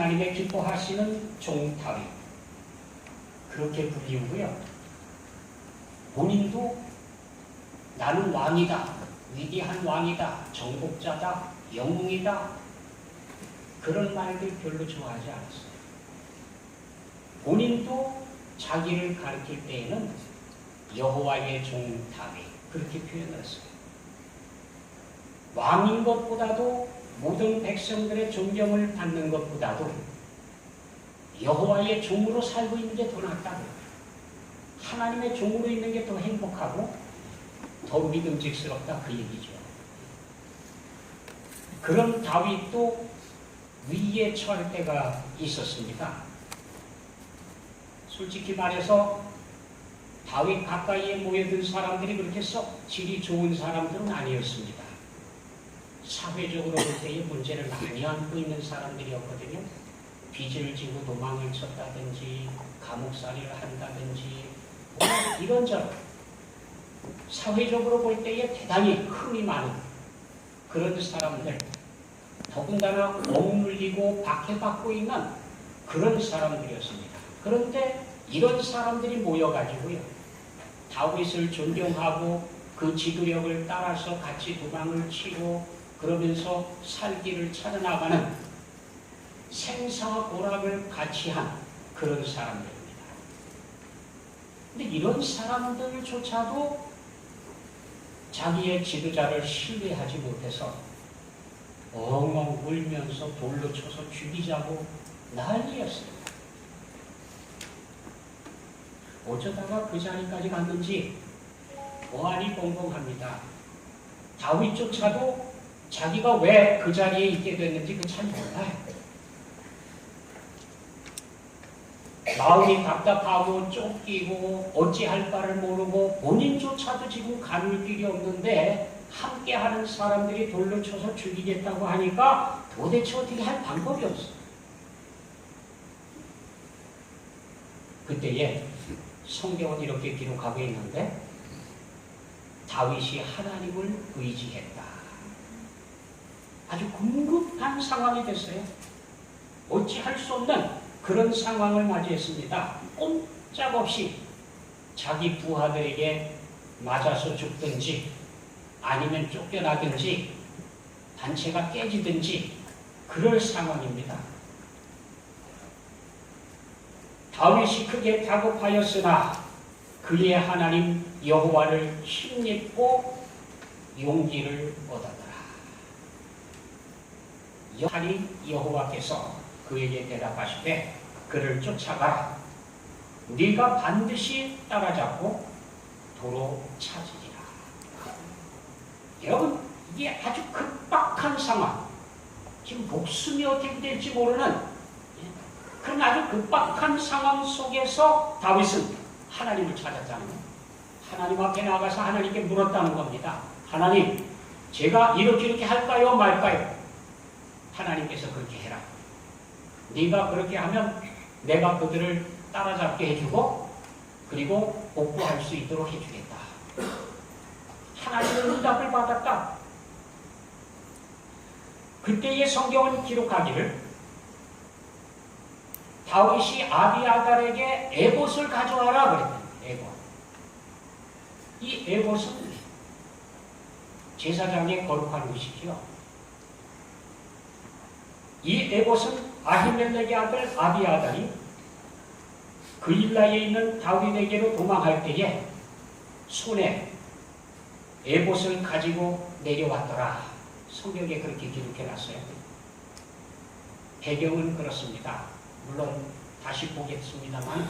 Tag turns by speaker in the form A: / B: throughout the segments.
A: 하나님의 기뻐하시는 종 다윗 그렇게 불리우고요. 본인도 나는 왕이다, 위대한 왕이다, 정복자다, 영웅이다 그런 말들 별로 좋아하지 않았어요. 본인도 자기를 가리킬 때에는 여호와의 종 다윗 그렇게 표현을 했어요. 왕인 것보다도 모든 백성들의 존경을 받는 것보다도 여호와의 종으로 살고 있는 게 더 낫다고요. 하나님의 종으로 있는 게 더 행복하고 더 믿음직스럽다 그 얘기죠. 그런 다윗도 위기에 처할 때가 있었습니다. 솔직히 말해서 다윗 가까이에 모여든 사람들이 그렇게 썩 질이 좋은 사람들은 아니었습니다. 사회적으로 볼 때의 문제를 많이 안고 있는 사람들이었거든요. 빚을 지고 도망을 쳤다든지 감옥살이를 한다든지 이런저런 사회적으로 볼 때에 대단히 흠이 많은 그런 사람들, 더군다나 억눌리고 박해받고 있는 그런 사람들이었습니다. 그런데 이런 사람들이 모여가지고요, 다윗을 존경하고 그 지도력을 따라서 같이 도망을 치고 그러면서 살기를 찾아나가는 생사고락을 같이 한 그런 사람들입니다. 근데 이런 사람들조차도 자기의 지도자를 신뢰하지 못해서 엉엉 울면서 돌로 쳐서 죽이자고 난리였어요. 어쩌다가 그 자리까지 갔는지 보안이 벙벙합니다. 다윗조차도 자기가 왜 그 자리에 있게 됐는지 잘 몰라요. 마음이 답답하고 쫓기고 어찌할 바를 모르고 본인조차도 지금 가눌 길이 없는데 함께하는 사람들이 돌로 쳐서 죽이겠다고 하니까 도대체 어떻게 할 방법이 없어요. 그때에 성경은 이렇게 기록하고 있는데 다윗이 하나님을 의지했다. 아주 궁극한 상황이 됐어요. 어찌할 수 없는 그런 상황을 맞이했습니다. 꼼짝없이 자기 부하들에게 맞아서 죽든지 아니면 쫓겨나든지 단체가 깨지든지 그럴 상황입니다. 다윗이 크게 다급하였으나 그의 하나님 여호와를 힘입고 용기를 얻었더라. 하나님 여호와께서 그에게 대답하시되 그를 쫓아가라. 네가 반드시 따라잡고 도로 찾으리라. 여러분, 이게 아주 급박한 상황, 지금 목숨이 어떻게 될지 모르는 그런 아주 급박한 상황 속에서 다윗은 하나님을 찾았다는 거예요. 하나님 앞에 나가서 하나님께 물었다는 겁니다. 하나님, 제가 이렇게 할까요 말까요? 하나님께서 그렇게 해라. 네가 그렇게 하면 내가 그들을 따라잡게 해주고 그리고 복구할 수 있도록 해주겠다. 하나님의 응답을 받았다. 그때의 성경은 기록하기를 다윗이 아비아달에게 에봇을 가져와라 그랬다. 에봇. 이 에봇은 제사장의 거룩한 것이지요. 이 에봇은 아히멜렉의 아들 아비아달이 그일라에 있는 다윗에게로 도망할 때에 손에 에봇을 가지고 내려왔더라. 성경에 그렇게 기록해놨어요. 배경은 그렇습니다. 물론 다시 보겠습니다만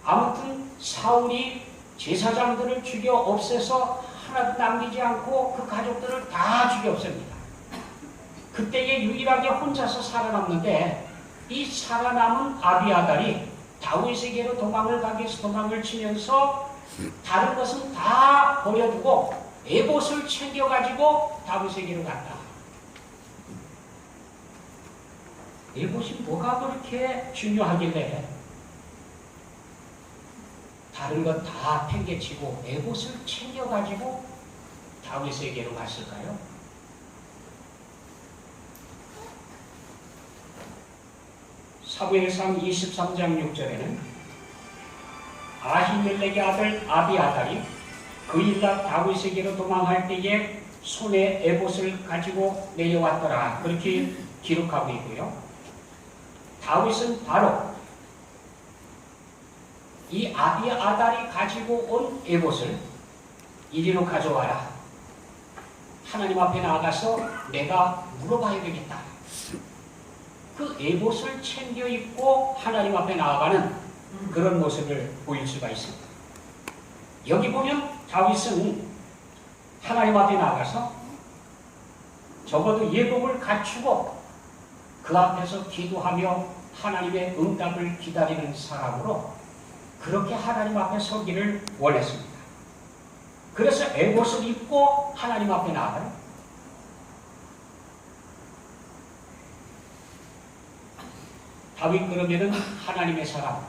A: 아무튼 사울이 제사장들을 죽여 없애서 하나도 남기지 않고 그 가족들을 다 죽여 없앱니다. 그때에 유일하게 혼자서 살아남는데 이 살아남은 아비아달이 다윗에게로 도망을 가기 위해서 도망을 치면서 다른 것은 다 버려두고 에봇을 챙겨가지고 다윗에게로 갔다. 에봇이 뭐가 그렇게 중요하길래 다른 것 다 팽개치고 에봇을 챙겨가지고 다윗에게로 갔을까요? 사무엘상 23장 6절에는 아히멜렉의 아들 아비아달이 그 일날 다윗에게로 도망할 때에 손에 에봇을 가지고 내려왔더라. 그렇게 기록하고 있고요. 다윗은 바로 이 아비아달이 가지고 온 에봇을 이리로 가져와라. 하나님 앞에 나가서 내가 물어봐야 되겠다. 그 에봇을 챙겨 입고 하나님 앞에 나아가는 그런 모습을 보일 수가 있습니다. 여기 보면 다윗은 하나님 앞에 나가서 적어도 예복을 갖추고 그 앞에서 기도하며 하나님의 응답을 기다리는 사람으로 그렇게 하나님 앞에 서기를 원했습니다. 그래서 에봇을 입고 하나님 앞에 나아가요. 다윗 그러면은 하나님의 사람,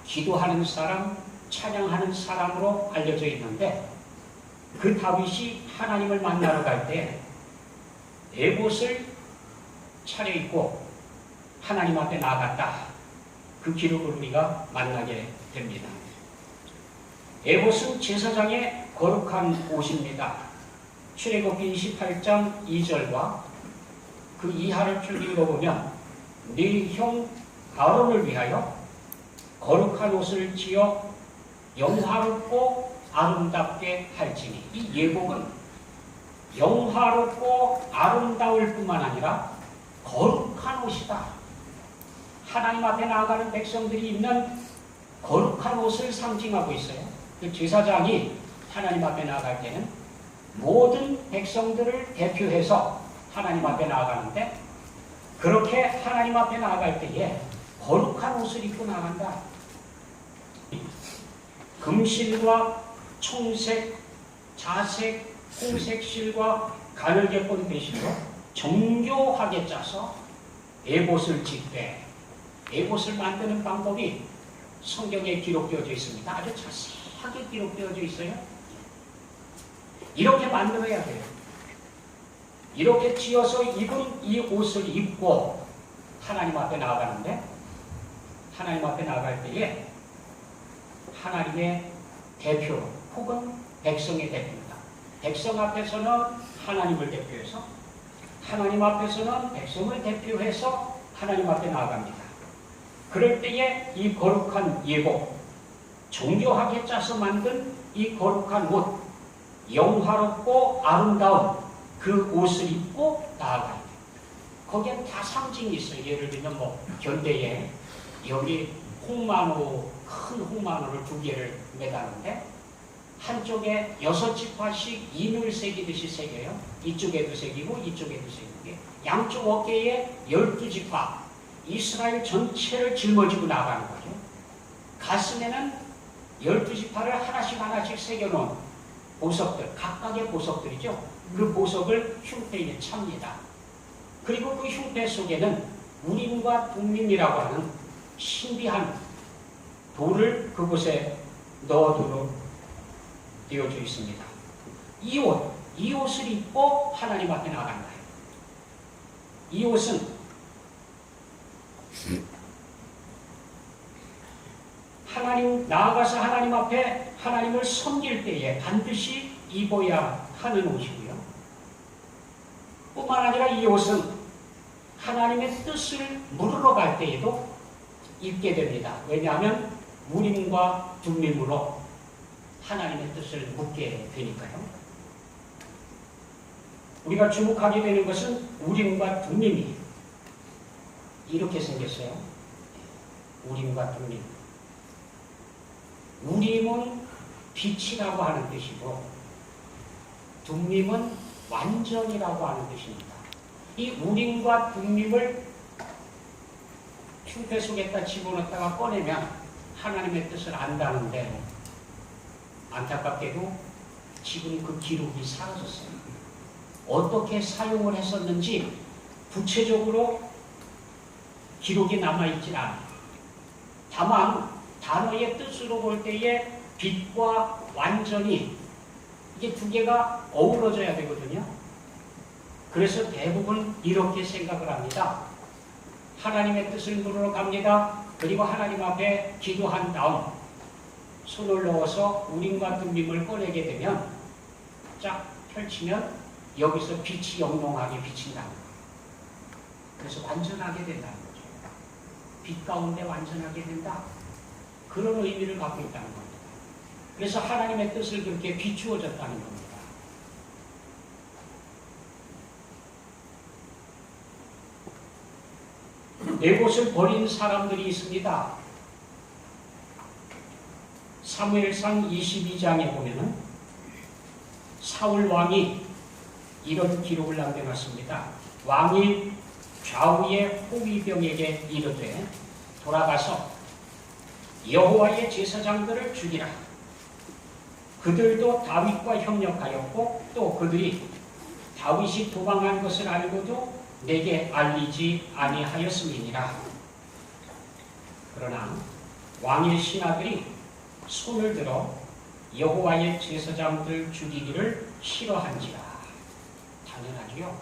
A: 기도하는 사람, 찬양하는 사람으로 알려져 있는데 그 다윗이 하나님을 만나러 갈 때 에봇을 차려입고 하나님 앞에 나아갔다. 그 기록을 우리가 만나게 됩니다. 에봇은 제사장의 거룩한 옷입니다. 출애굽기 28장 2절과 그 이하를 쭉 읽어보면 네 형 아론을 위하여 거룩한 옷을 지어 영화롭고 아름답게 할지니, 이 예복은 영화롭고 아름다울 뿐만 아니라 거룩한 옷이다. 하나님 앞에 나아가는 백성들이 입는 거룩한 옷을 상징하고 있어요. 그 제사장이 하나님 앞에 나아갈 때는 모든 백성들을 대표해서 하나님 앞에 나아가는데, 그렇게 하나님 앞에 나아갈 때에 거룩한 옷을 입고 나간다. 금실과 청색, 자색, 홍색 실과 가늘게 꼰 배실로 정교하게 짜서 에봇을 짓되, 에봇을 만드는 방법이 성경에 기록되어져 있습니다. 아주 자세하게 기록되어져 있어요. 이렇게 만들어야 돼요. 이렇게 지어서 입은 이 옷을 입고 하나님 앞에 나아가는데, 하나님 앞에 나아갈 때에 하나님의 대표 혹은 백성의 대표입니다. 백성 앞에서는 하나님을 대표해서, 하나님 앞에서는 백성을 대표해서 하나님 앞에 나아갑니다. 그럴 때에 이 거룩한 예복, 정교하게 짜서 만든 이 거룩한 옷, 영화롭고 아름다운 그 옷을 입고 나아가야 돼요. 거기엔 다 상징이 있어요. 예를 들면 견대에 여기 홍만호, 큰 홍만호를 2개를 매다는데 한쪽에 6지파씩 인을 새기듯이 새겨요. 이쪽에도 새기고 이쪽에도 새기고, 양쪽 어깨에 12지파 이스라엘 전체를 짊어지고 나가는 거죠. 가슴에는 12지파를 하나씩 새겨놓은 보석들, 각각의 보석들이죠. 그 보석을 흉패에 찹니다. 그리고 그 흉패 속에는 우림과 둠밈이라고 하는 신비한 돌을 그곳에 넣어두도록 되어져 있습니다. 이 옷을 입고 하나님 앞에 나간다. 이 옷은 하나님 나아가서 하나님 앞에 하나님을 섬길 때에 반드시 입어야 하는 옷이고요. 뿐만 아니라 이 옷은 하나님의 뜻을 물으러 갈 때에도 입게 됩니다. 왜냐하면 우림과 둠밈으로 하나님의 뜻을 묻게 되니까요. 우리가 주목하게 되는 것은 우림과 둠밈이 이렇게 생겼어요. 우림과 둠밈. 우림은 빛이라고 하는 뜻이고 둠밈은 완전이라고 하는 뜻입니다. 이 우림과 둠밈을 흉패 속에다 집어넣다가 꺼내면 하나님의 뜻을 안다는데, 안타깝게도 지금 그 기록이 사라졌어요. 어떻게 사용을 했었는지 구체적으로 기록이 남아있질 않아요. 다만 단어의 뜻으로 볼 때에 빛과 완전히 이게 2개가 어우러져야 되거든요. 그래서 대부분 이렇게 생각을 합니다. 하나님의 뜻을 물으러 갑니다. 그리고 하나님 앞에 기도한 다음 손을 넣어서 우림과 둠림을 꺼내게 되면 쫙 펼치면 여기서 빛이 영롱하게 비친다는 거예요. 그래서 완전하게 된다는 거죠. 빛 가운데 완전하게 된다. 그런 의미를 갖고 있다는 겁니다. 그래서 하나님의 뜻을 그렇게 비추어졌다는 겁니다. 에봇을 버린 사람들이 있습니다. 사무엘상 22장에 보면은 사울 왕이 이런 기록을 남겨놨습니다. 왕이 좌우의 호위병에게 이르되 돌아가서 여호와의 제사장들을 죽이라. 그들도 다윗과 협력하였고 또 그들이 다윗이 도망한 것을 알고도 내게 알리지 아니하였음이니라. 그러나 왕의 신하들이 손을 들어 여호와의 제사장들 죽이기를 싫어한지라. 당연하지요.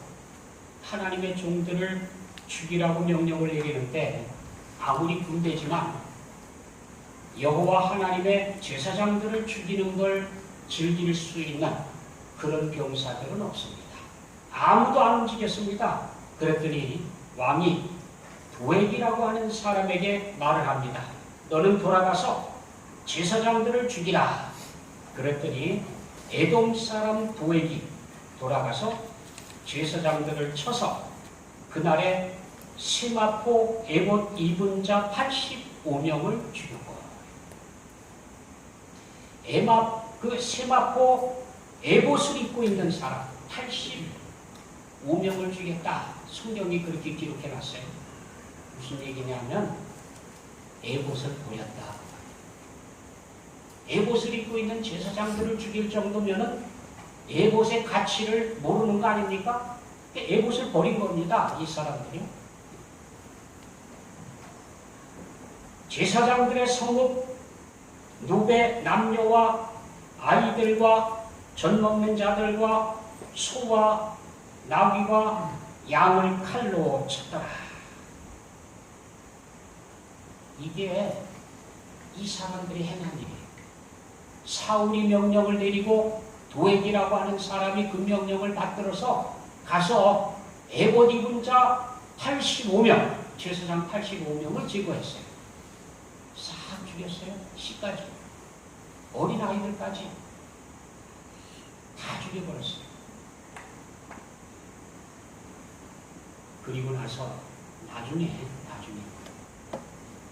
A: 하나님의 종들을 죽이라고 명령을 내리는데 아무리 군대지만 여호와 하나님의 제사장들을 죽이는 걸 즐길 수 있는 그런 병사들은 없습니다. 아무도 안 움직였습니다. 그랬더니 왕이 도액이라고 하는 사람에게 말을 합니다. 너는 돌아가서 제사장들을 죽이라. 그랬더니 에돔 사람 도액이 돌아가서 제사장들을 쳐서 그날에 세마포 에봇 입은 자 85명을 죽였고, 그 세마포 에봇을 입고 있는 사람 85명을 죽였다. 성경이 그렇게 기록해놨어요. 무슨 얘기냐면 에봇을 버렸다. 에봇을 입고 있는 제사장들을 죽일 정도면은 에봇의 가치를 모르는 거 아닙니까? 에봇을 버린 겁니다. 이 사람들이. 제사장들의 성읍 노베 남녀와 아이들과 젖 먹는 자들과 소와 나귀와 양을 칼로 쳤더라. 이게 이 사람들이 행한 일이에요. 사울이 명령을 내리고 도액이라고 하는 사람이 그 명령을 받들어서 가서 에봇 입은 자 85명, 제사장 85명을 제거했어요. 싹 죽였어요. 시까지. 어린아이들까지 다 죽여버렸어요. 그리고 나서 나중에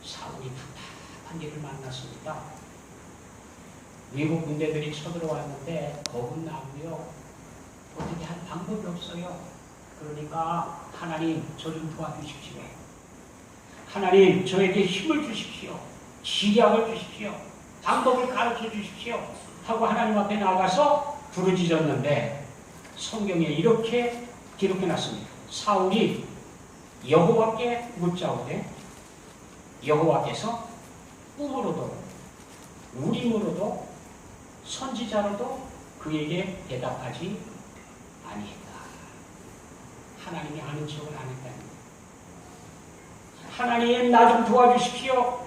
A: 사울이 답답한 일을 만났습니다. 외국 군대들이 쳐들어왔는데 겁은 나고요. 어떻게 할 방법이 없어요. 그러니까 하나님 저 좀 도와주십시오. 하나님 저에게 힘을 주십시오. 지략을 주십시오. 방법을 가르쳐 주십시오. 하고 하나님 앞에 나가서 부르짖었는데 성경에 이렇게 기록해놨습니다. 사울이 여호와께 묻자오되 여호와께서 꿈으로도 우림으로도 선지자로도 그에게 대답하지 아니했다. 하나님이 아는 척을 안 했다는 거예요. 하나님 나 좀 도와주십시오.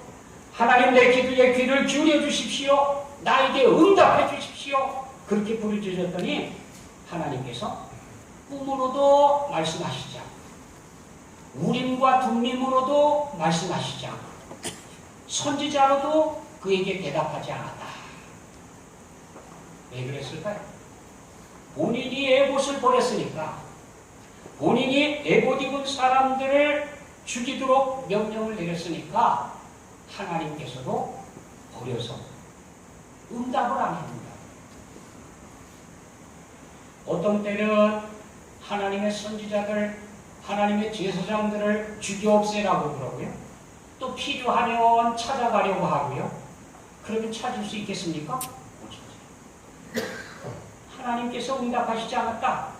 A: 하나님 내 기도에 귀를 기울여 주십시오. 나에게 응답해 주십시오. 그렇게 부르짖었더니 하나님께서 꿈으로도 말씀하시지 않고 우림과 둠림으로도 말씀하시지 않고 선지자로도 그에게 대답하지 않았다. 왜 그랬을까요? 본인이 에봇을 버렸으니까, 본인이 에봇 입은 사람들을 죽이도록 명령을 내렸으니까 하나님께서도 버려서 응답을 안 합니다. 어떤 때는 하나님의 선지자들, 하나님의 제사장들을 죽여 없애라고 그러고요. 또 필요하면 찾아가려고 하고요. 그러면 찾을 수 있겠습니까? 못 찾아요. 하나님께서 응답하시지 않았다.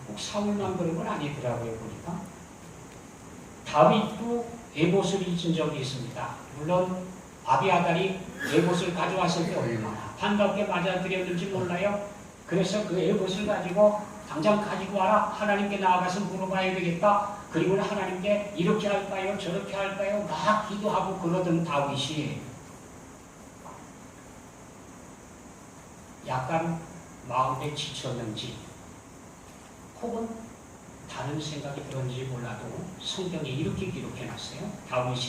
A: 꼭 사울만 그런 건 아니더라고요. 보니까 다윗도 에봇을 잊은 적이 있습니다. 물론 아비아달이 에봇을 가져왔을 때 얼마나 반갑게 맞아들였는지 몰라요. 그래서 그 에봇을 가지고 당장 가지고 와라. 하나님께 나아가서 물어봐야 되겠다. 그리고 하나님께 이렇게 할까요? 저렇게 할까요? 막 기도하고 그러던 다윗이 약간 마음에 지쳤는지 혹은 다른 생각이 들었는지 몰라도 성경에 이렇게 기록해놨어요. 다윗이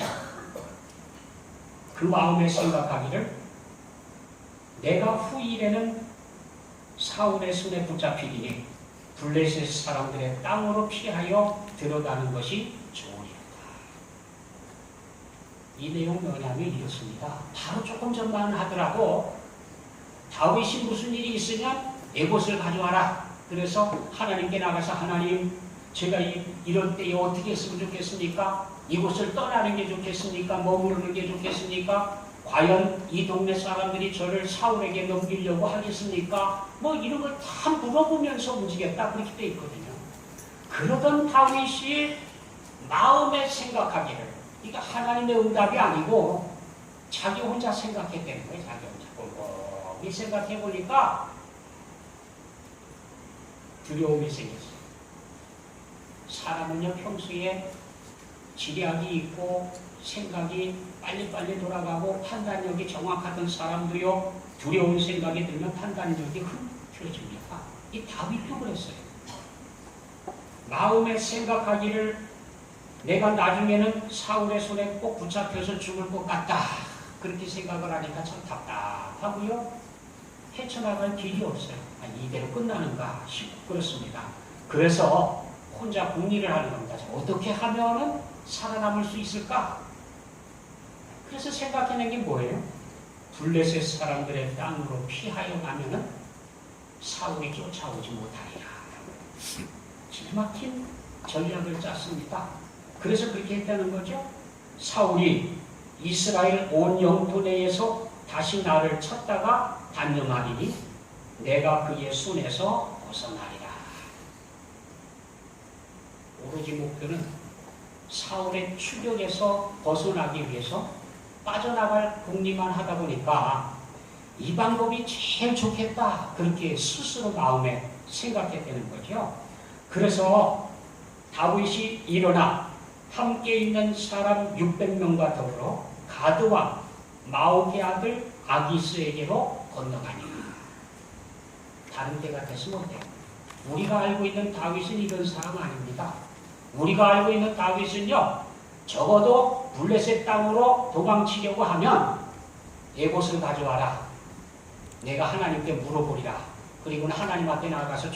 A: 그 마음에 생각하기를 내가 후일에는 사울의 손에 붙잡히리니 블레셋 사람들의 땅으로 피하여 들어가는 것이 좋으리로다. 이 내용 뭐냐면 이렇습니다. 바로 조금 전만 하더라도 다윗이 무슨 일이 있으면 에봇을 가져와라. 그래서 하나님께 나가서 하나님 제가 이런 때에 어떻게 했으면 좋겠습니까? 이곳을 떠나는 게 좋겠습니까? 머무르는 게 좋겠습니까? 과연 이 동네 사람들이 저를 사울에게 넘기려고 하겠습니까? 뭐 이런 걸 다 물어보면서 움직였다. 그렇게 돼 있거든요. 그러던 다윗이 마음에 생각하기를 이거 하나님의 응답이 아니고 자기 혼자 생각했다는 거예요. 자기 혼자 꼼꼼히 생각해 보니까 두려움이 생겼어요. 사람은요 평소에 지략이 있고 생각이 빨리빨리 돌아가고 판단력이 정확하던 사람도요 두려운 생각이 들면 판단력이 흐트러집니다. 이 다윗도 그랬어요. 마음에 생각하기를 내가 나중에는 사울의 손에 꼭 붙잡혀서 죽을 것 같다. 그렇게 생각을 하니까 참 답답하고요. 헤쳐나갈 길이 없어요. 이대로 끝나는가 싶고 그렇습니다. 그래서 혼자 궁리를 하는 겁니다. 어떻게 하면은 살아남을 수 있을까? 그래서 생각해낸 게 뭐예요? 블레셋 사람들의 땅으로 피하여 가면은 사울이 쫓아오지 못하리라. 기막힌 전략을 짰습니다. 그래서 그렇게 했다는 거죠. 사울이 이스라엘 온 영토 내에서 다시 나를 찾다가 단념하리니 내가 그의 손에서 벗어나리라. 오로지 목표는 사울의 추격에서 벗어나기 위해서 빠져나갈 궁리만 하다 보니까 이 방법이 제일 좋겠다. 그렇게 스스로 마음에 생각했다는 거죠. 그래서 다윗이 일어나 함께 있는 사람 600명과 더불어 가드와 마옥의 아들 아기스에게로 건너가니 다른 때 같았으면 어때요? 우리가 알고 있는 다윗은 이런 사람 아닙니다. 우리가 알고 있는 다윗은요 적어도 블레셋 땅으로 도망치려고 하면 에봇을 가져와라. 내가 하나님께 물어보리라. 그리고 하나님 앞에 나가서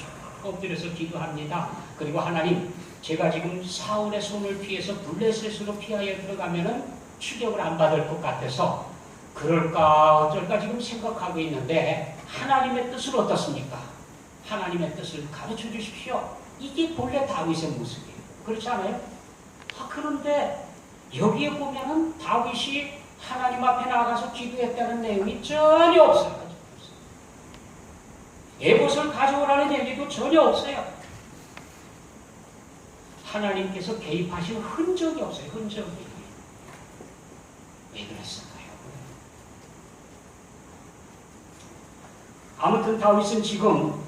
A: 엎드려서 기도합니다. 그리고 하나님 제가 지금 사울의 손을 피해서 블레셋으로 피하여 들어가면은 추격을 안 받을 것 같아서 그럴까 어쩔까 지금 생각하고 있는데 하나님의 뜻은 어떻습니까? 하나님의 뜻을 가르쳐 주십시오. 이게 본래 다윗의 모습이에요. 그렇지 않아요? 그런데 여기에 보면은 다윗이 하나님 앞에 나가서 기도했다는 내용이 전혀 없어요. 에봇을 가져오라는 얘기도 전혀 없어요. 하나님께서 개입하신 흔적이 없어요. 흔적이. 왜 그랬을까요? 아무튼 다윗은 지금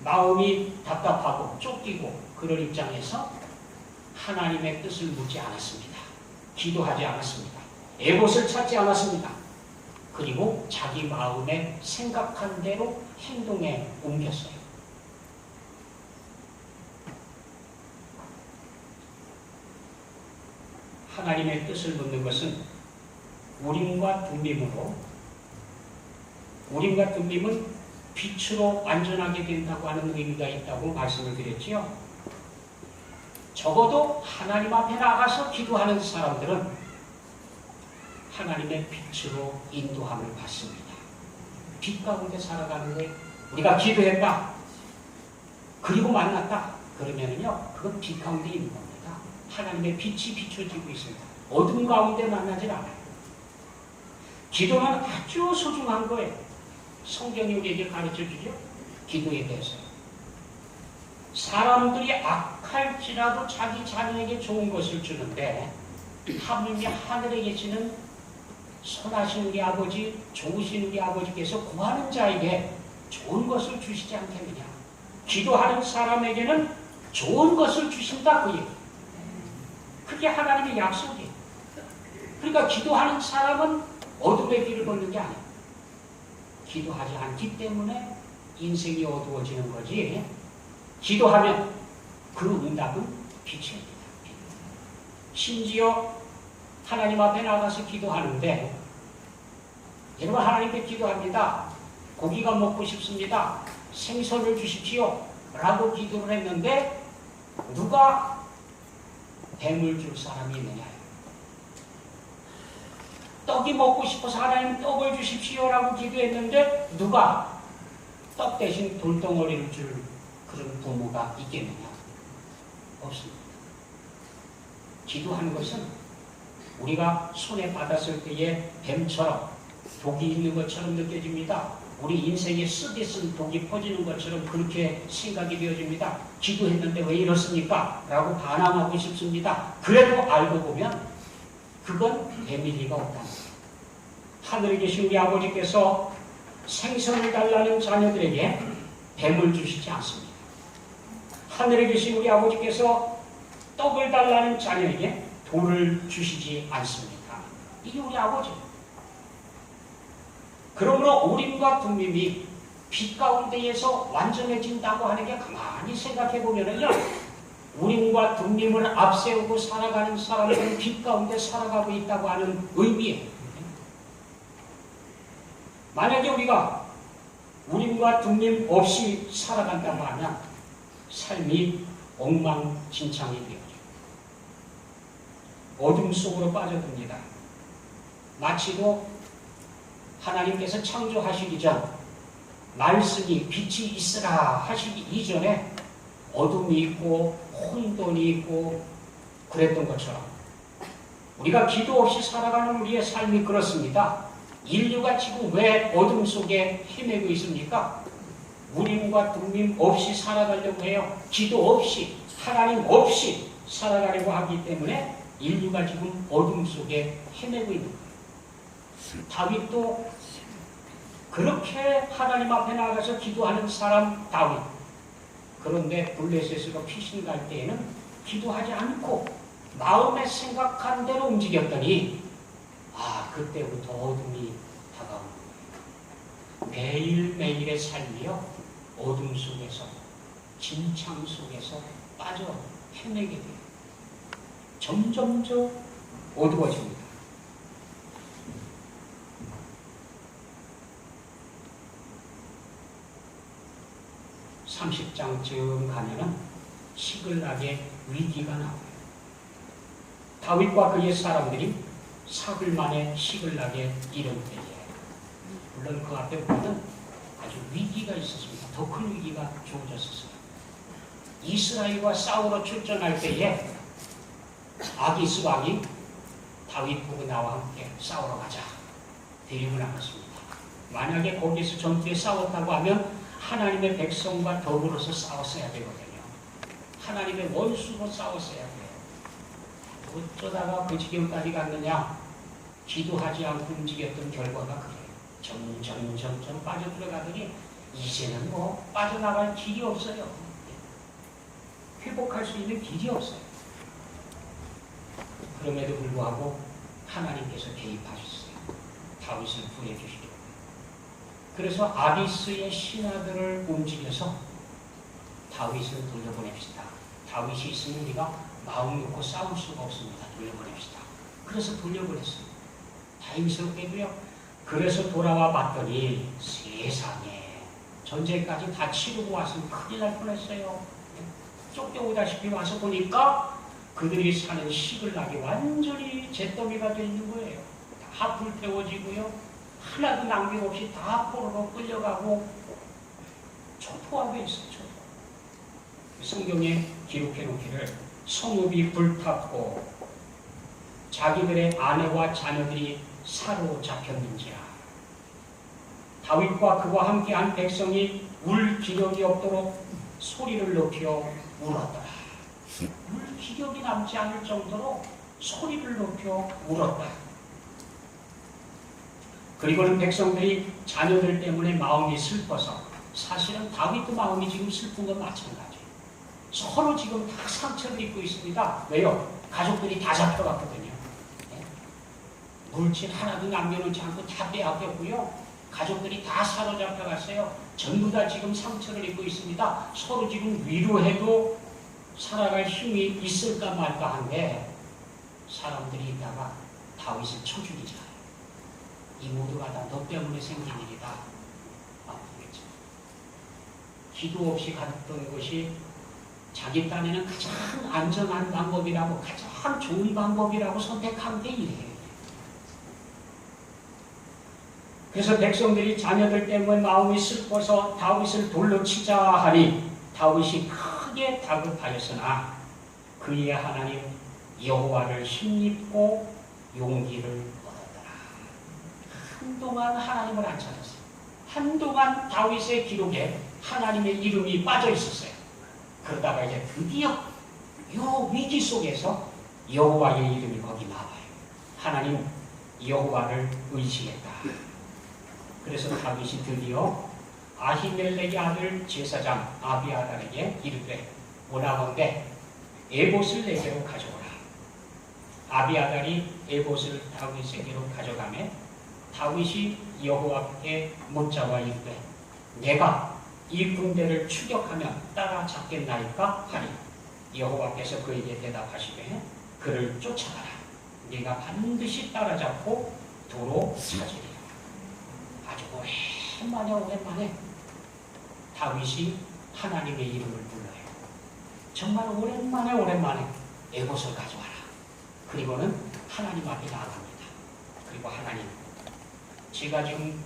A: 마음이 답답하고 쫓기고 그런 입장에서 하나님의 뜻을 묻지 않았습니다. 기도하지 않았습니다. 에봇을 찾지 않았습니다. 그리고 자기 마음에 생각한 대로 행동에 옮겼어요. 하나님의 뜻을 묻는 것은 우림과 둠밈으로, 우림과 둠밈은 빛으로 완전하게 된다고 하는 의미가 있다고 말씀을 드렸지요. 적어도 하나님 앞에 나가서 기도하는 사람들은 하나님의 빛으로 인도함을 받습니다. 빛 가운데 살아가는 거예요. 우리가 기도했다. 그리고 만났다. 그러면은요, 그건 빛 가운데 있는 겁니다. 하나님의 빛이 비춰지고 있습니다. 어둠 가운데 만나질 않아요. 기도는 아주 소중한 거예요. 성경이 우리에게 가르쳐 주죠. 기도에 대해서. 사람들이 악할지라도 자기 자녀에게 좋은 것을 주는데 하물며 하늘에 계시는 선하신 우리 아버지, 좋으신 우리 아버지께서 구하는 자에게 좋은 것을 주시지 않겠느냐. 기도하는 사람에게는 좋은 것을 주신다, 그 얘기. 그게 하나님의 약속이에요. 그러니까 기도하는 사람은 어둠의 길을 걷는 게 아니에요. 기도하지 않기 때문에 인생이 어두워지는 거지. 기도하면 그 응답은 빛입니다. 심지어 하나님 앞에 나가서 기도하는데, 여러분, 하나님께 기도합니다. 고기가 먹고 싶습니다. 생선을 주십시오. 라고 기도를 했는데 누가 뱀을 줄 사람이 있느냐. 떡이 먹고 싶어서 하나님 떡을 주십시오 라고 기도했는데 누가 떡 대신 돌덩어리를 줄 그런 부모가 있겠느냐. 없습니다. 기도하는 것은 우리가 손에 받았을 때에 뱀처럼 독이 있는 것처럼 느껴집니다. 우리 인생에 쓰게 쓴 독이 퍼지는 것처럼 그렇게 생각이 되어집니다. 기도했는데 왜 이렇습니까? 라고 반항하고 싶습니다. 그래도 알고 보면 그건 뱀일 리가 없다. 하늘에 계신 우리 아버지께서 생선을 달라는 자녀들에게 뱀을 주시지 않습니다. 하늘에 계신 우리 아버지께서 떡을 달라는 자녀에게 돌을 주시지 않습니다. 이게 우리 아버지예요. 그러므로 우림과 둠밈이 빛 가운데에서 완전해진다고 하는 게 가만히 생각해 보면은요, 우림과 둠밈을 앞세우고 살아가는 사람들은 빛 가운데 살아가고 있다고 하는 의미예요. 만약에 우리가 우림과 둠밈 없이 살아간다고 하면 삶이 엉망진창이 되어져. 어둠 속으로 빠져듭니다. 마치도 하나님께서 창조하시기 전 말씀이 빛이 있으라 하시기 이전에 어둠이 있고 혼돈이 있고 그랬던 것처럼 우리가 기도 없이 살아가는 우리의 삶이 그렇습니다. 인류가 지금 왜 어둠 속에 헤매고 있습니까? 우림과 둠밈 없이 살아가려고 해요. 기도 없이, 하나님 없이 살아가려고 하기 때문에 인류가 지금 어둠 속에 헤매고 있는 거예요. 다윗도 그렇게 하나님 앞에 나가서 기도하는 사람 다윗. 그런데 블레셋으로 피신 갈 때에는 기도하지 않고 마음에 생각한 대로 움직였더니 그때부터 어둠이 다가오는 거예요. 매일매일의 삶이요, 어둠 속에서, 진창 속에서 빠져 헤매게 돼요. 점점점 어두워집니다. 30장쯤 가면은 시글락의 위기가 나와요. 다윗과 그의 사람들이 사흘 만에 시글락에 이른 때에, 물론 그 앞에 보면 아주 위기가 있었습니다. 더 큰 위기가 주어졌었어요. 이스라엘과 싸우러 출전할 때에 아기스 왕이 다윗 보고 나와 함께 싸우러 가자 데리고 나갔습니다. 만약에 거기서 전투에 싸웠다고 하면 하나님의 백성과 더불어서 싸웠어야 되거든요. 하나님의 원수로 싸웠어야 돼요. 어쩌다가 그 지경까지 갔느냐? 기도하지 않고 움직였던 결과가 그래요. 점점 빠져들어가더니 이제는 뭐 빠져나갈 길이 없어요. 회복할 수 있는 길이 없어요. 그럼에도 불구하고 하나님께서 개입하셨어요. 다윗을 구해주시기로. 그래서 아비스의 신하들을 움직여서 다윗을 돌려보냅시다. 다윗이 있으면 우리가 마음 놓고 싸울 수가 없습니다. 돌려보냅시다. 그래서 돌려보냈어요. 다행스럽게도요. 그래서 돌아와 봤더니 세상에 전쟁까지 다 치르고 왔으면 큰일 날 뻔했어요. 쫓겨오다시피 와서 보니까 그들이 사는 시글락이 완전히 잿더미가 되어 있는 거예요. 다 불태워지고요. 하나도 남김없이 다 포로로 끌려가고 초토화되어 있어요. 초토화. 성경에 기록해 놓기를 성읍이 불탔고 자기들의 아내와 자녀들이 사로잡혔는지라. 다윗과 그와 함께한 백성이 울 기력이 없도록 소리를 높여 울었더라. 울 기력이 남지 않을 정도로 소리를 높여 울었다. 그리고는 백성들이 자녀들 때문에 마음이 슬퍼서 사실은 다윗도 마음이 지금 슬픈 건 마찬가지예요. 서로 지금 다 상처를 입고 있습니다. 왜요? 가족들이 다 잡혀갔거든요. 네? 물질 하나도 남겨놓지 않고 다 빼앗겼고요. 가족들이 다 사로잡혀갔어요. 전부 다 지금 상처를 입고 있습니다. 서로 지금 위로해도 살아갈 힘이 있을까 말까 한데 사람들이 있다가 다윗을 쳐 죽이자. 이 모두가 다 너 때문에 생긴 일이다. 아프겠죠. 기도 없이 갔던 것이 자기 딴에는 가장 안전한 방법이라고, 가장 좋은 방법이라고 선택한 게 이래요. 그래서 백성들이 자녀들 때문에 마음이 슬퍼서 다윗을 돌로 치자 하니 다윗이 크게 다급하였으나 그의 하나님 여호와를 힘입고 용기를 얻었더라. 한동안 하나님을 안 찾았어요. 한동안 다윗의 기록에 하나님의 이름이 빠져 있었어요. 그러다가 이제 드디어 요 위기 속에서 여호와의 이름이 거기 나와요. 하나님 여호와를 의지했다. 그래서 다윗이 드디어 아히멜렉의 아들 제사장 아비아달에게 이르되 원하건대 에봇을 내게로 가져오라. 아비아달이 에봇을 다윗에게로 가져가매 다윗이 여호와께 묻자와 이르되 내가 이 군대를 추격하면 따라잡겠나이까 하니 여호와께서 그에게 대답하시되 그를 쫓아가라. 네가 반드시 따라잡고 도로 찾으리라. 아주 오랜만에 다윗이 하나님의 이름을 불러요. 정말 오랜만에 에봇을 가져와라. 그리고는 하나님 앞에 나아갑니다. 그리고 하나님, 제가 지금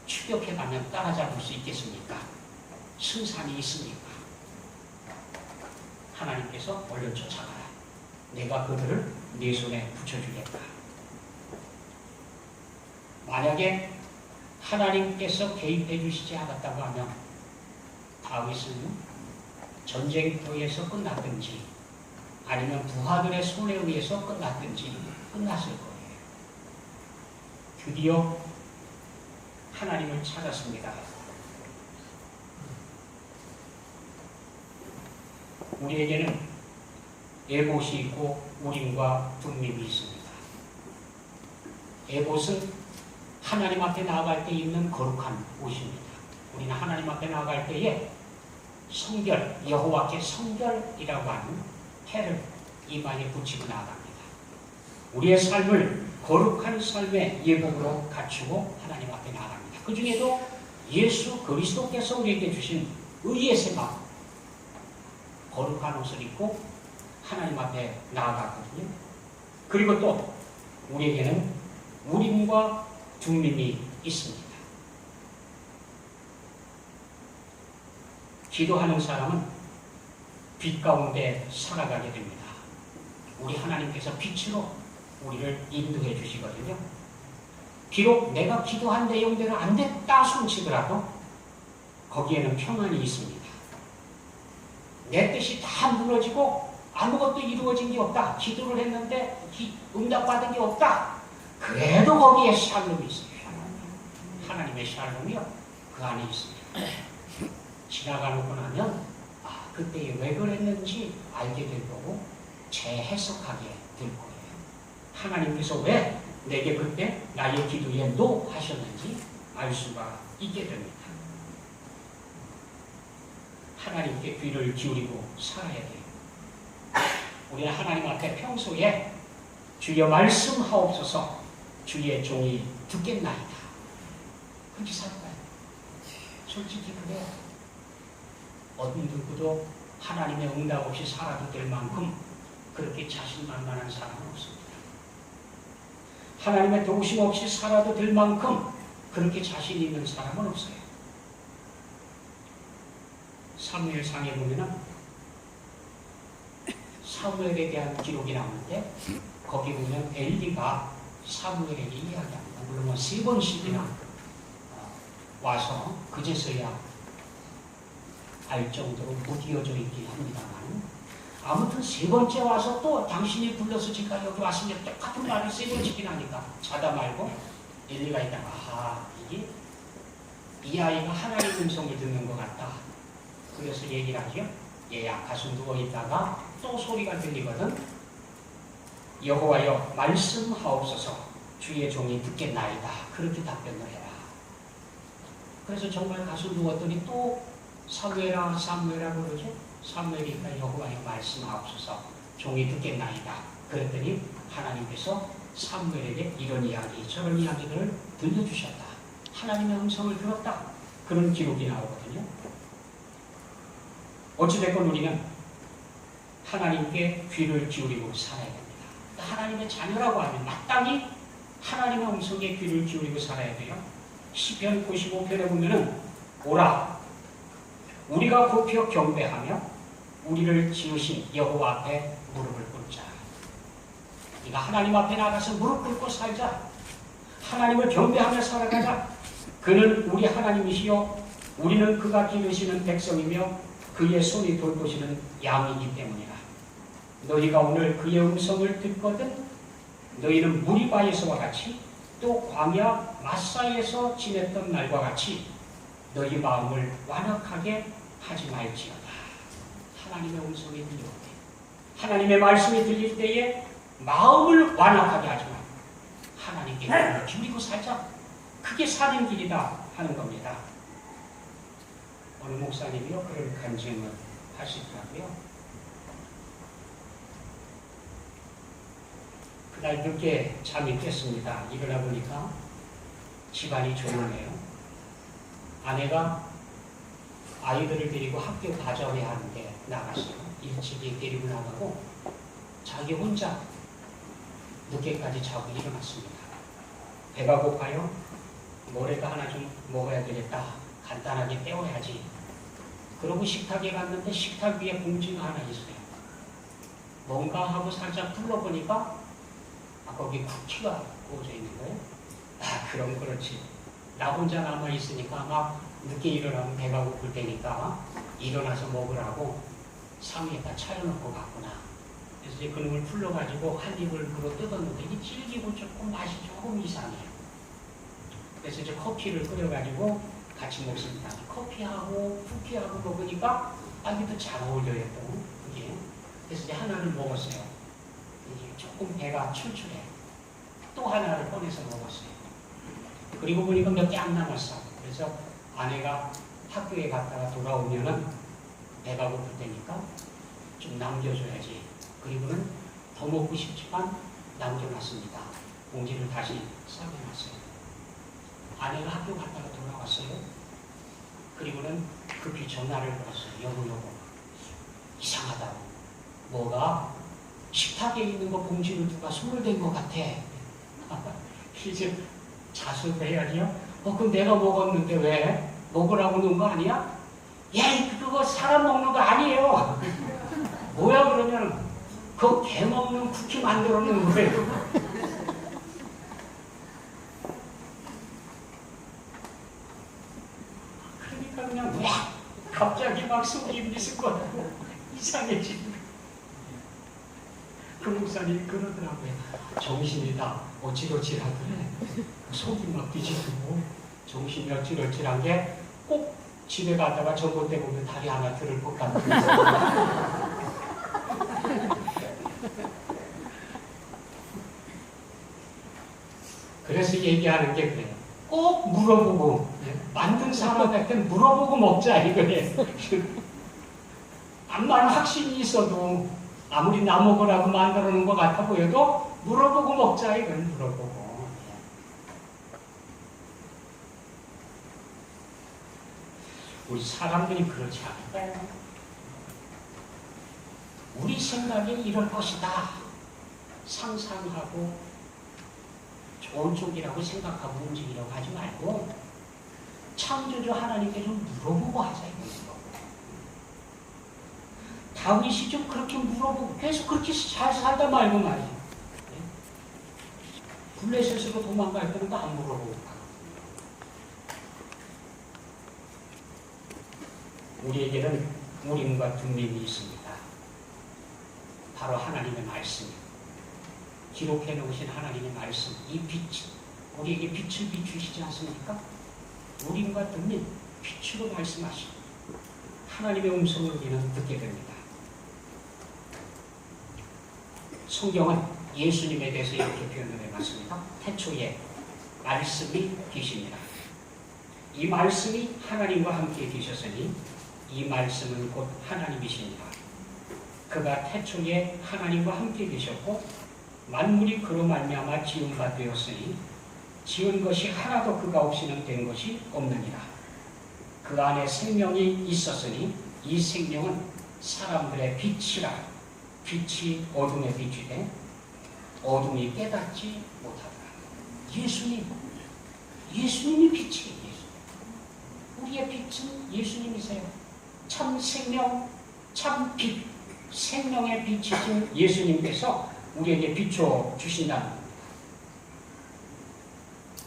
A: 추격해 가면 따라잡을 수 있겠습니까? 승산이 있습니까? 하나님께서 얼른 쫓아가라. 내가 그들을 네 손에 붙여주겠다. 만약에 하나님께서 개입해 주시지 않았다고 하면 다윗은 전쟁터에서 끝났든지 아니면 부하들의 손에 의해서 끝났든지 끝났을 거예요. 드디어 하나님을 찾았습니다. 우리에게는 에봇이 있고 우림과 둠밈이 있습니다. 에봇은 하나님 앞에 나아갈 때 입는 거룩한 옷입니다. 우리는 하나님 앞에 나아갈 때에 성결, 여호와께 성결이라고 하는 해를 이마에 붙이고 나아갑니다. 우리의 삶을 거룩한 삶의 예복으로 갖추고 하나님 앞에 나아갑니다. 그 중에도 예수 그리스도께서 우리에게 주신 의의 생각, 거룩한 옷을 입고 하나님 앞에 나아가거든요. 그리고 또 우리에게는 우림과 둠밈이 있습니다. 기도하는 사람은 빛 가운데 살아가게 됩니다. 우리 하나님께서 빛으로 우리를 인도해 주시거든요. 비록 내가 기도한 내용대로 안 됐다 손치더라도 거기에는 평안이 있습니다. 내 뜻이 다 무너지고 아무것도 이루어진 게 없다. 기도를 했는데 응답받은 게 없다. 그래도 거기에 샬롬이 있어요. 하나님의 샬롬이요. 그 안에 있습니다. 지나가고 나면 그때 왜 그랬는지 알게 될 거고 재해석하게 될 거예요. 하나님께서 왜 내게 그때 나의 기도에 노 하셨는지 알 수가 있게 됩니다. 하나님께 귀를 기울이고 살아야 돼요. 우리는 하나님 앞에 평소에 주여 말씀하옵소서 주의 종이 듣겠나이다. 그렇게 살아가요. 솔직히 그래요. 어느 누구도 하나님의 응답 없이 살아도 될 만큼 그렇게 자신만만한 사람은 없습니다. 하나님의 도우심 없이 살아도 될 만큼 그렇게 자신 있는 사람은 없어요. 사무엘상에 보면은 사무엘에 대한 기록이 나오는데 거기 보면 엘리가 사무엘에게 이야기합니다. 물론 3번씩이나 와서 그제서야 알 정도로 무디어져 있긴 합니다만 아무튼 3번째 와서 또 당신이 불러서 지금 여기 왔으면 똑같은 말을 3번씩이나 하니까 자다 말고 엘리가 있다가 이게 이 아이가 하나님 음성을 듣는 것 같다. 그래서 얘기를 하죠. 얘야 가서 누워있다가 또 소리가 들리거든. 여호와여 말씀하옵소서 주의 종이 듣겠나이다. 그렇게 답변을 해라. 그래서 정말 가서 누웠더니 또 사무엘아 사무엘아 그러죠. 사무엘이니까 여호와여 말씀하옵소서 종이 듣겠나이다. 그랬더니 하나님께서 사무엘에게 이런 이야기 저런 이야기들을 들려주셨다. 하나님의 음성을 들었다. 그런 기록이 나오거든요. 어찌됐건 우리는 하나님께 귀를 기울이고 살아야 됩니다. 하나님의 자녀라고 하면 마땅히 하나님의 음성에 귀를 기울이고 살아야 돼요. 시편 95편에 보면은 오라 우리가 굽혀 경배하며 우리를 지으신 여호와 앞에 무릎을 꿇자. 우리가 하나님 앞에 나가서 무릎 꿇고 살자. 하나님을 경배하며 살아가자. 그는 우리 하나님이시요 우리는 그가 기르시는 백성이며 그의 손이 돌보시는 양이기 때문이라. 너희가 오늘 그의 음성을 듣거든 너희는 무리바에서와 같이 또 광야 마사에서 지냈던 날과 같이 너희 마음을 완악하게 하지 말지어다. 하나님의 음성이 들릴 때 하나님의 말씀이 들릴 때에 마음을 완악하게 하지 말고 하나님께 귀를 기울이고 살자. 그게 사는 길이다 하는 겁니다. 어느 목사님이요 그런 간증을 하시더라고요. 그날 늦게 잠이 깼습니다. 일어나 보니까 집안이 조용해요. 아내가 아이들을 데리고 학교 가져야 하는데 나갔어요. 일찍이 데리고 나가고 자기 혼자 늦게까지 자고 일어났습니다. 배가 고파요. 뭐래도 하나 좀 먹어야 되겠다. 간단하게 때워야지. 그러고 식탁에 갔는데 식탁 위에 봉지가 하나 있어요. 뭔가 하고 살짝 불러보니까 거기 쿠키가 구워져 있는 거예요. 아 그럼 그렇지. 나 혼자 남아있으니까 막 늦게 일어나면 배가 고플 테니까 일어나서 먹으라고 상위에다 차려놓고 갔구나. 그래서 이제 그놈을 풀러가지고 한 입을 물어 뜯었는데 이게 질기고 조금 맛이 조금 이상해요. 그래서 이제 커피를 끓여가지고 같이 먹습니다. 커피하고 쿠키하고 먹으니까 이게 더 잘 어울려요 또 그게. 그래서 이제 하나를 먹었어요. 이게 조금 배가 출출해. 또 하나를 꺼내서 먹었어요. 그리고 보니까 몇 개 안 남았어. 그래서 아내가 학교에 갔다가 돌아오면은 배가 고플 테니까 좀 남겨줘야지. 그리고는 더 먹고 싶지만 남겨놨습니다. 봉지를 다시 싸매놨어요. 아내가 학교 갔다가 돌아왔어요. 그리고는 급히 전화를 걸었어요. 여보 이상하다고. 뭐가? 식탁에 있는 거 봉지를 누가 손을 댄 것 같아. 이제 자수를 해야지요. 그럼 내가 먹었는데 왜? 먹으라고 놓은 거 아니야? 야, 그거 사람 먹는 거 아니에요. 뭐야 그러면 그거 개 먹는 쿠키 만들어 놓은 거예요. 그러니까 그냥 왜 갑자기 막 속이 미스거리고 이상해지고. 그 목사님이 그러더라고요. 정신이 다 어찌러찌하더래. 속이 막 뒤집히고 정신이 어찌러찌한 게 꼭 집에 가다가 전봇대 보면 다리 하나 들을 것 같은. 그래서 얘기하는 게 그래요. 꼭 물어보고 만든 사람한테 물어보고 먹자 이거예요. 암만 확신이 있어도 아무리 나 먹으라고 만들어 놓은 것 같아 보여도 물어보고 먹자 이건 물어보고. 우리 사람들이 그렇지 않을까요? 우리 생각에 이럴 것이다 상상하고 좋은 쪽이라고 생각하고 움직이려고 하지 말고 창조주 하나님께 좀 물어보고 하자 이거예요. 다윗이 좀 그렇게 물어보고 계속 그렇게 잘 살다 말고 말이에요. 블레셋으로 도망갈 때는 안 물어보고. 우리에게는 우림과 둠림이 있습니다. 바로 하나님의 말씀. 기록해 놓으신 하나님의 말씀. 이 빛, 우리에게 빛을 비추시지 않습니까? 우림과 둠민 빛으로 말씀하시고 하나님의 음성을 우리는 듣게 됩니다. 성경은 예수님에 대해서 이렇게 표현을 해봤습니다. 태초에 말씀이 계십니다. 이 말씀이 하나님과 함께 계셨으니 이 말씀은 곧 하나님이십니다. 그가 태초에 하나님과 함께 계셨고 만물이 그로 말미암아 지은 바 되었으니 지은 것이 하나도 그가 없이는 된 것이 없느니라. 그 안에 생명이 있었으니 이 생명은 사람들의 빛이라. 빛이 어둠에 비추되 어둠이 깨닫지 못하더라. 예수님이 빛이에요. 우리의 빛은 예수님이세요. 참 생명, 참 빛, 생명의 빛이신 예수님께서 우리에게 비춰 주신다는 겁니다.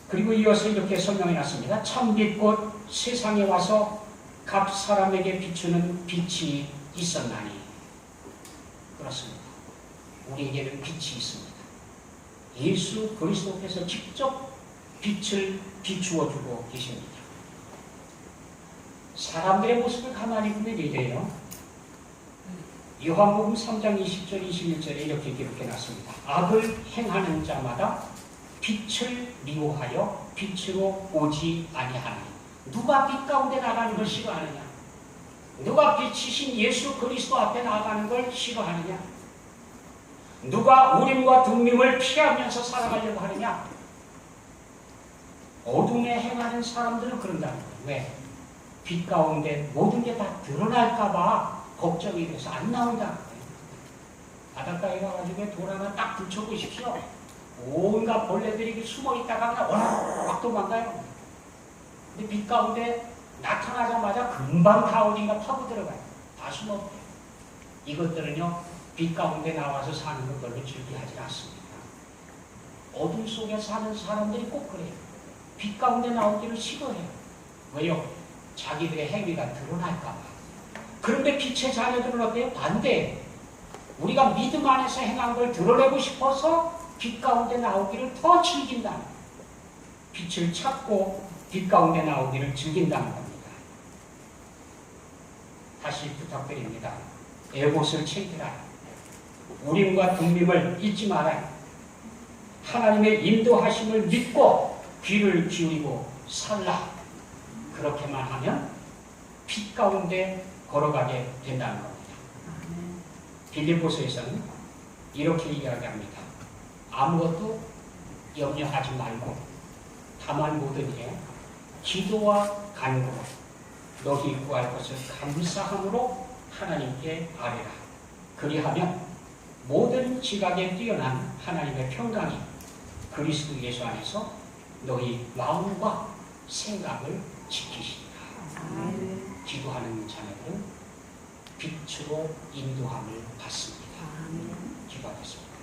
A: 그리고 이어서 이렇게 설명해 놨습니다. 참빛 곧 세상에 와서 각 사람에게 비추는 빛이 있었나니. 그렇습니다. 우리에게는 빛이 있습니다. 예수 그리스도께서 직접 빛을 비추어 주고 계십니다. 사람들의 모습을 가만히 보면 이래요. 요한복음 3장 20절 21절에 이렇게 기록해 놨습니다. 악을 행하는 자마다 빛을 미워하여 빛으로 오지 아니하나니. 누가 빛 가운데 나가는 걸 싫어하느냐? 누가 빛이신 예수 그리스도 앞에 나가는 걸 싫어하느냐? 누가 우림과 둠밈을 피하면서 살아가려고 하느냐? 어둠에 행하는 사람들은 그런다는 거예요. 왜? 빛 가운데 모든 게 다 드러날까봐 걱정이 돼서 안 나온다는 거예요. 바닷가에 가가지고 돌 하나 딱 붙여보십시오. 온갖 벌레들이 숨어 있다가 그냥 와락 도망가요. 근데 빛 가운데 나타나자마자 금방 다 어딘가 파고 들어가요. 다 숨어버려요. 이것들은요, 빛 가운데 나와서 사는 걸 별로 즐겨하지 않습니다. 어둠 속에 사는 사람들이 꼭 그래요. 빛 가운데 나오기를 싫어해요. 왜요? 자기들의 행위가 드러날까봐. 그런데 빛의 자녀들은 어때요? 반대예요. 우리가 믿음 안에서 행한 걸 드러내고 싶어서 빛 가운데 나오기를 더 즐긴다. 빛을 찾고 빛 가운데 나오기를 즐긴다는 겁니다. 다시 부탁드립니다. 에봇을 챙기라. 우림과 둠밈을 잊지 말아요. 하나님의 인도하심을 믿고 귀를 기울이고 살라. 그렇게만 하면 빛 가운데 걸어가게 된다는 겁니다. 빌립보서에서는 이렇게 이야기합니다. 아무것도 염려하지 말고 다만 모든 일에 기도와 간구로 너희 구할 것을 감사함으로 하나님께 아뢰라. 그리하면 모든 지각에 뛰어난 하나님의 평강이 그리스도 예수 안에서 너희 마음과 생각을 지키시리라. 기도하는 자녀들은 빛으로 인도함을 받습니다. 기도하겠습니다.